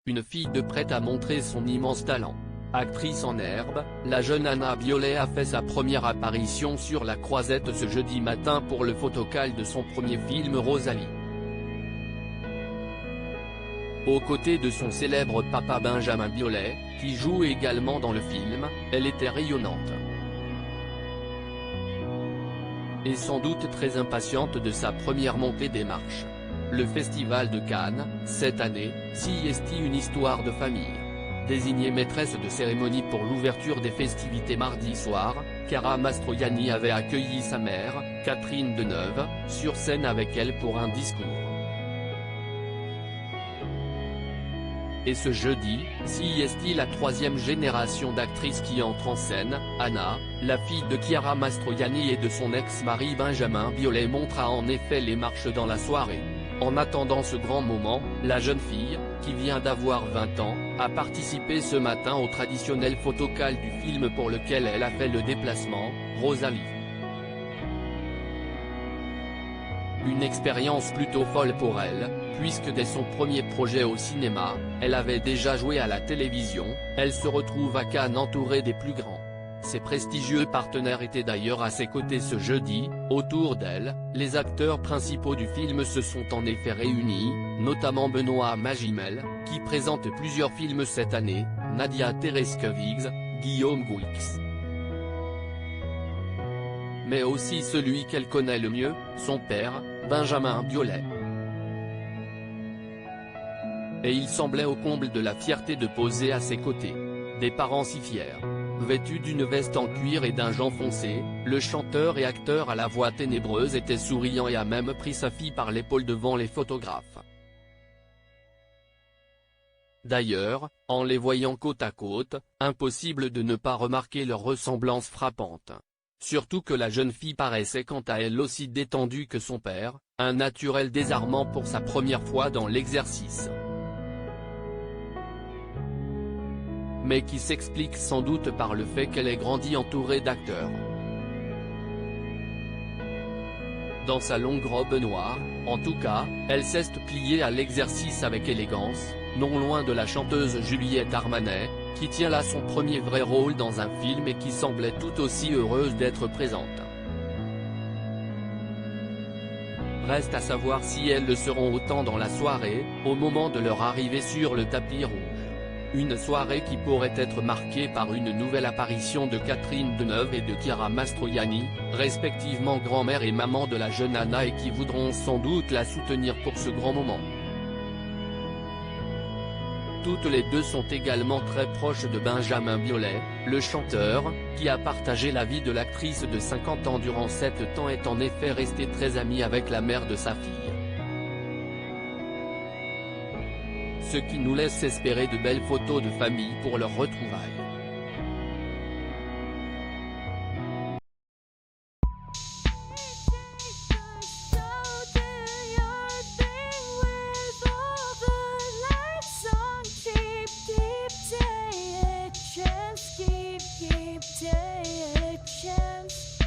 une fille de prête à montrer son immense talent. Actrice en herbe, la jeune Anna Biolay a fait sa première apparition sur la Croisette ce jeudi matin pour le photocall de son premier film Rosalie. Aux côtés de son célèbre papa Benjamin Biolay, qui joue également dans le film, elle était rayonnante. Et sans doute très impatiente de sa première montée des marches. Le Festival de Cannes, cette année, s'y est une histoire de famille. Désignée maîtresse de cérémonie pour l'ouverture des festivités mardi soir, Chiara Mastroianni avait accueilli sa mère, Catherine Deneuve, sur scène avec elle pour un discours. Et ce jeudi, s'y est la troisième génération d'actrices qui entre en scène. Anna, la fille de Chiara Mastroianni et de son ex-mari Benjamin Biolay montra en effet les marches dans la soirée. En attendant ce grand moment, la jeune fille, qui vient d'avoir 20 ans, a participé ce matin au traditionnel photocall du film pour lequel elle a fait le déplacement, Rosalie. Une expérience plutôt folle pour elle, puisque dès son premier projet au cinéma, elle avait déjà joué à la télévision. Elle se retrouve à Cannes entourée des plus grands. Ses prestigieux partenaires étaient d'ailleurs à ses côtés ce jeudi. Autour d'elle, les acteurs principaux du film se sont en effet réunis, notamment Benoît Magimel, qui présente plusieurs films cette année, Nadia Tereskevix, Guillaume Gouix. Mais aussi celui qu'elle connaît le mieux, son père, Benjamin Biolay. Et il semblait au comble de la fierté de poser à ses côtés. Des parents si fiers. Vêtu d'une veste en cuir et d'un jean foncé, le chanteur et acteur à la voix ténébreuse était souriant et a même pris sa fille par l'épaule devant les photographes. D'ailleurs, en les voyant côte à côte, impossible de ne pas remarquer leur ressemblance frappante. Surtout que la jeune fille paraissait quant à elle aussi détendue que son père, un naturel désarmant pour sa première fois dans l'exercice. Mais qui s'explique sans doute par le fait qu'elle ait grandi entourée d'acteurs. Dans sa longue robe noire, en tout cas, elle s'est pliée à l'exercice avec élégance, non loin de la chanteuse Juliette Armanet, qui tient là son premier vrai rôle dans un film et qui semblait tout aussi heureuse d'être présente. Reste à savoir si elles le seront autant dans la soirée, au moment de leur arrivée sur le tapis rouge. Une soirée qui pourrait être marquée par une nouvelle apparition de Catherine Deneuve et de Chiara Mastroianni, respectivement grand-mère et maman de la jeune Anna, et qui voudront sans doute la soutenir pour ce grand moment. Toutes les deux sont également très proches de Benjamin Biolay, le chanteur, qui a partagé la vie de l'actrice de 50 ans durant 7 ans, est en effet resté très ami avec la mère de sa fille. Ce qui nous laisse espérer de belles photos de famille pour leur retrouvailles. Keep taking a chance.